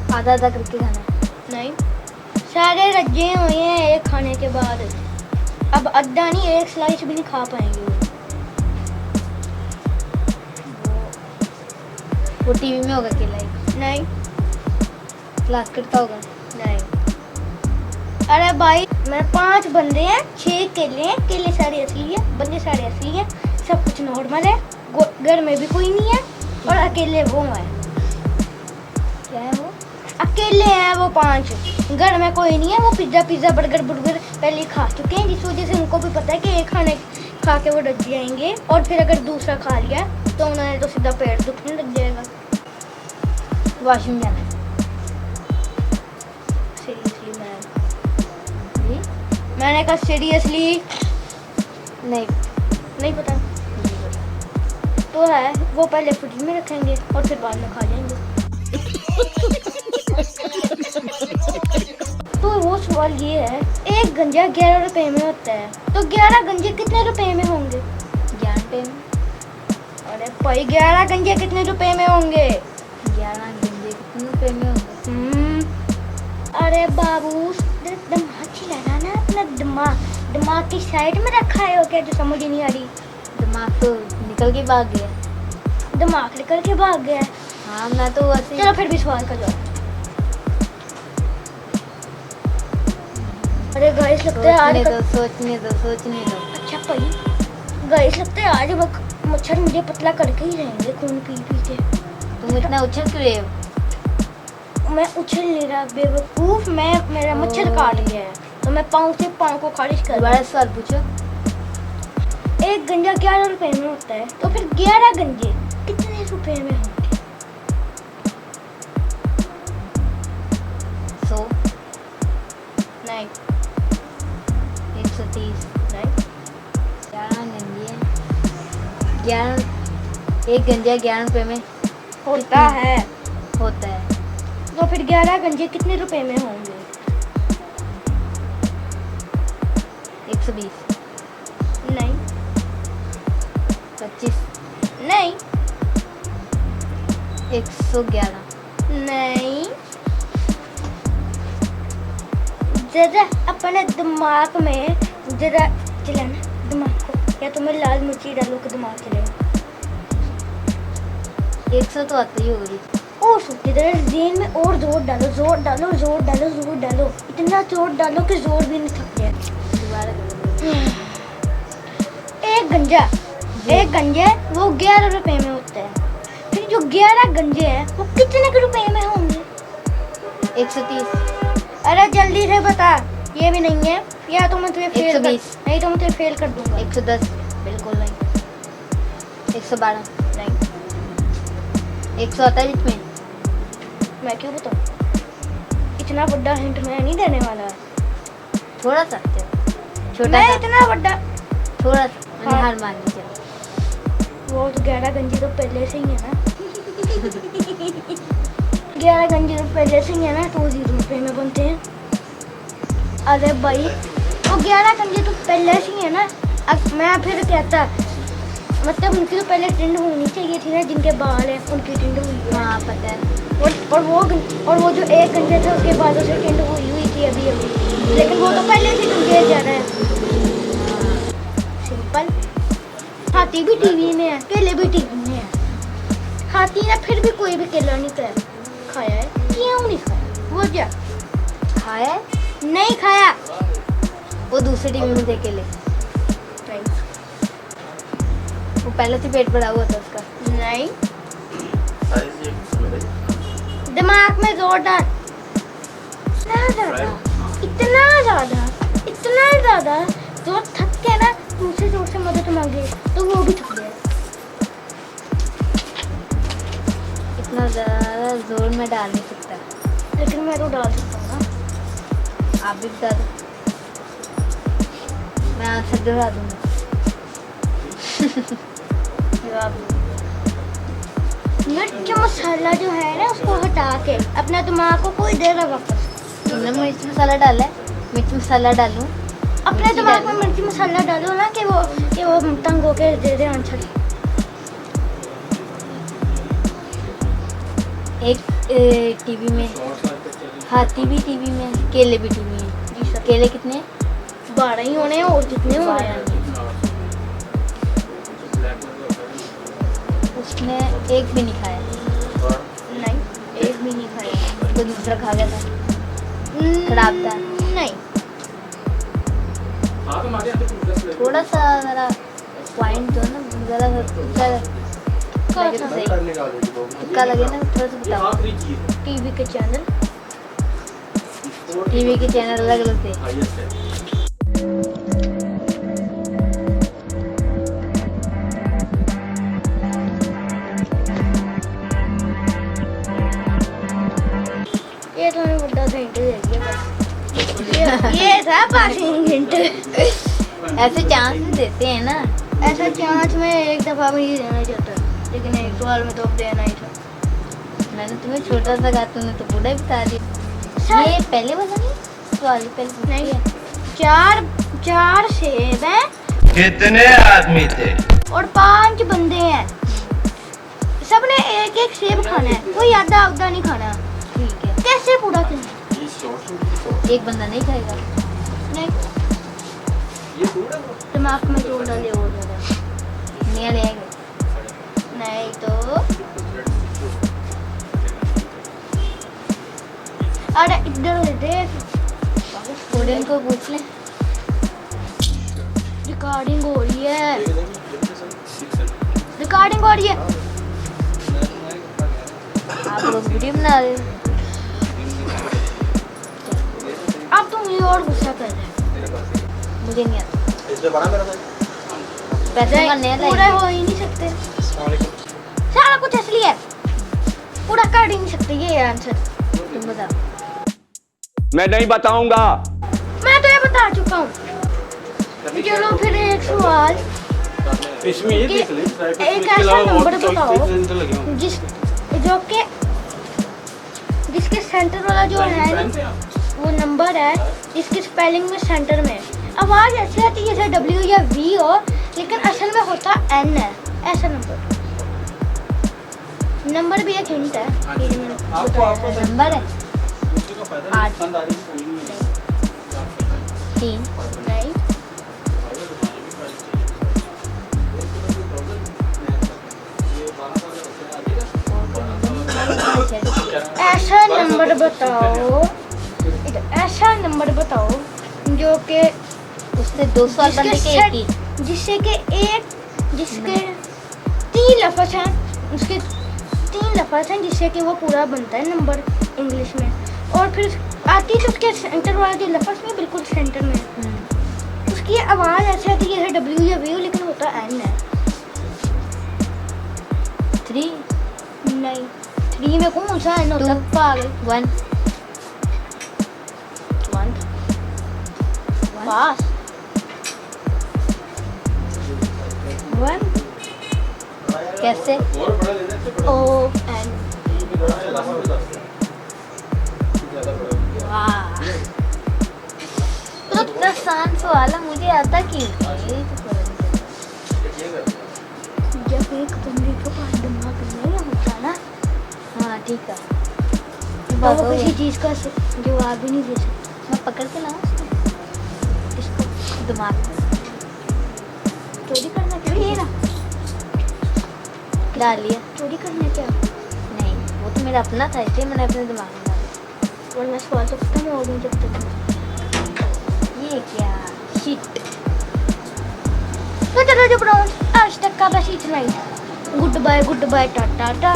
आधा आधा करके खाना है। नहीं, सारे रज्जे हुए हैं एक खाने के बाद। अब अद्धा नहीं, एक स्लाइस भी नहीं खा पाएंगे वो टीवी में होगा अकेला ही, नहीं क्लास करता होगा। नहीं। अरे भाई, मैं 5 बंदे हैं, 6 केले हैं, केले सारे असली हैं, बंदे सारे असली हैं, सब कुछ नॉर्मल है, घर में भी कोई नहीं है और अकेले वो हैं। क्या है वो? अकेले हैं वो 5, घर में कोई नहीं है। वो पिज्ज़ा बर्गर पहले ही खा चुके हैं, जिस वजह से उनको भी पता है कि एक खाने खा के वो डर जाएंगे, और फिर अगर दूसरा खा लिया तो उन्हें तो सीधा पेट दुखने लग जाएगा। वॉशरूम जाना है। सीरियसली मैम, जी? मैंने कहा सीरियसली नहीं नहीं पता तो है, वो पहले फ्रिज में रखेंगे और फिर बाद में खा जाएंगे। तो वो सवाल ये है, एक गंजा 11 रुपए में होता है, तो 11 गंजे कितने रुपए में होंगे? 11 रुपये में। अरे भाई, 11 गंजे कितने रुपए में होंगे? 11 गंजे कितने रुपये में होंगे? अरे बाबू, दिमाग चलाना ना अपना, दिमाग की साइड में रखा है क्या, जो समझ ही नहीं आ रही? दिमाग तो निकल के भाग गया। दिमाग निकल के भाग गया है। हाँ, मैं तो वैसे चलो फिर भी सवाल का जवाब। अरे गाइस, लगता है आज सोचने दो। अच्छा भाई, गाइस लगता है आज मच्छर मुझे पतला करके ही रहेंगे खून पी के। तुम इतना उछल क्यों रहे हो? मैं उछल नहीं रहा बेवकूफ, मेरा मच्छर काट गया है तो मैं पाँव को खारिज कर रहा दोबारा सवाल पूछो। हूं। एक गंजा 11 रुपए में होता है, तो फिर 11 गंजे कितने रुपए में होंगे? 100, नहीं 130, नहीं 11 गंजे 11, एक गंजा 11 रुपये में होता है, होता है। तो फिर 11 गंजे कितने रुपए में होंगे? 120, नहीं 25, नहीं 111, नहीं। जरा अपने दिमाग में जरा चलाना दिमाग को, या तो मैं लाल मिर्ची डालूं कि दिमाग चलेगा। 100 तो आती ही होगी। और सोचते रहे जेन में, और जोर डालो, इतना जोर डालो कि जोर भी नहीं थक जाए। दोबारा करो। एक गंजे वो 11 रुपए में होता है, फिर जो 11 गंजे हैं वो कितने के रुपए में होंगे? 130, अरे जल्दी से बता, ये भी नहीं है, या तो मैं तुझे फेल 120, नहीं तो मैं तुझे फेल कर दूंगा। 110, बिल्कुल नहीं 112, नहीं। 100 आता है जिसमें। मैं क्यों बताऊँ, इतना बड़ा हिंट मैं नहीं देने वाला। थोड़ा सा छोटा मैं सा, इतना बड़ा, थोड़ा सा मैंने हाँ। हार मान ली। चलो वो तो 11 गंजे तो पहले से ही है ना। 11 गंजे तो पहले से ही है ना, तो 0 रुपए में बनते हैं। अरे भाई, वो 11 गंजे तो पहले से ही है ना। अब मैं फिर कहता, मतलब उनकी तो पहले टिंड होनी चाहिए थी ना, जिनके बाल है उनकी टिंड हुई है। हाँ पता है। और वो जो एक गंजे थे उसके बाद उसे टिंड हुई थी अभी, लेकिन वो तो पहले से टिंड जा रहा है। सिंपल। हाथी भी टीवी में है, केले भी टीवी में है। हाथी ने फिर भी कोई भी केला नहीं खाया है, क्यों नहीं खाया? वो क्या खाया है? नहीं खाया? वो दूसरे टीवी में देखे ले, नहीं वो पहले से पेट भरा हुआ था उसका। नहीं, दिमाग में जोर डाल। इतना ज्यादा जोर थक के ना, दूसरे जोर से मदद मांगे तो वो भी थक गया। इतना ज़्यादा जोर में डाल नहीं सकता, लेकिन मैं तो डाल सकता हूँ ना। आप भी बता दो, मैं आंसर दोहरा दूंगा। मिर्च मसाला जो है ना, उसको हटा के अपना दिमाग को कोई देगा वापस। तुमने मिर्च मसाला डाला है, मिर्च मसाला डालूं? अपने दिमाग में मिर्च मसाला डालो ना, कि वो तंग होके दे दे आंसर। एक टीवी में, हाथी भी टीवी में, केले भी टीवी में। जी सर। केले कितने? 12 ही होने हैं और कितने हो रहे हैं? उसने एक भी नहीं खाया, नहीं, एक भी नहीं खाया। तो दूसरा खा गया था, खराब था। नहीं, थोड़ा सा जरा पॉइंट जो है ना जरा सा लगे तो सही, तुक्का लगे ना थोड़ा सा बताओ। टीवी के चैनल। टीवी के चैनल अलग अलग थे। ये तो हमें बड़ा सा हिंट दे दिया बस। ये था पासिंग हिंट। ऐसे चांस देते हैं ना। ऐसा चांस में एक दफा में ही देना चाहता, लेकिन एक सवाल में तो अब देना ही था। मैंने तुम्हें छोटा सा कहा, तुमने तो बूढ़ा ही बता दिया। ये पहले बोला नहीं, सवाल पहले पूछ नहीं, लिया। चार सेब हैं कितने आदमी थे? और 5 बंदे हैं। सबने एक एक सेब खाना है, कोई आधा आधा नहीं खाना। ठीक है, कैसे पूरा करें? एक बंदा नहीं खाएगा। नहीं, दिमाग में जोर डाले और ज्यादा। नहीं ले आएगा। नहीं तो अरे इधर देख, स्टूडेंट को पूछ ले। रिकॉर्डिंग हो रही है, रिकॉर्डिंग हो रही है। आप लोग वीडियो बना रहे हो। अब तुम ये और गुस्सा कर रहे हो। मुझे नहीं आता। पैसे का नया पूरा लाएंगे। हो ही नहीं सकते, सारा कुछ असली है, पूरा कर ही नहीं सकते। ये आंसर तुम बताओ। मैं नहीं बताऊंगा। मैं तो ये बता चुका हूँ। चलो फिर एक सवाल, इसमें ये देख ले, एक ऐसा नंबर बताओ जिस जो के जिसके सेंटर वाला जो है ना, वो नंबर है जिसकी स्पेलिंग में सेंटर में है। आवाज ऐसी आती है जैसे W या V हो, लेकिन असल में होता N है। ऐसा नंबर भी एक हिंट है। ये जो मैंने बताया है। नंबर है 8 3 नहीं, ऐसा नंबर बताओ, ऐसा नंबर बताओ जो कि उससे 2 सवाल बनने के एक ही। जिससे कि जिसके 3 लफ्ज़ हैं, उसके 3 लफ्ज़ हैं जिससे कि वो पूरा बनता है नंबर इंग्लिश में। और फिर आती है तो उसके सेंटर वाला जो लफ्ज़ में बिल्कुल सेंटर में है। उसकी आवाज़ ऐसे आती है जैसे W या V हो, लेकिन होता N है। 3 नहीं, 3 में कौन सा N होता है? पागल। 1 पास 1 कैसे? O N। वाह, तो इतना आसान सवाल है, मुझे आता क्यों? जब एक बंदे के पास दिमाग नहीं होता ना, हाँ ठीक है, तो बात वो हो किसी गई। चीज़ का जवाब ही नहीं दे सकता। मैं पकड़ के लाऊं उसको? इसको दिमाग में चोरी करना क्या? ये ना, डाल लिया। चोरी करना क्या? नहीं, वो तो मेरा अपना था, इसलिए मैंने अपने दिमाग में डाला। वरना सवाल तो खत्म हो गए जब तक। ये क्या शिट। तो चलो जो ब्राउन आज तक का बस इतना ही। Good bye Tata.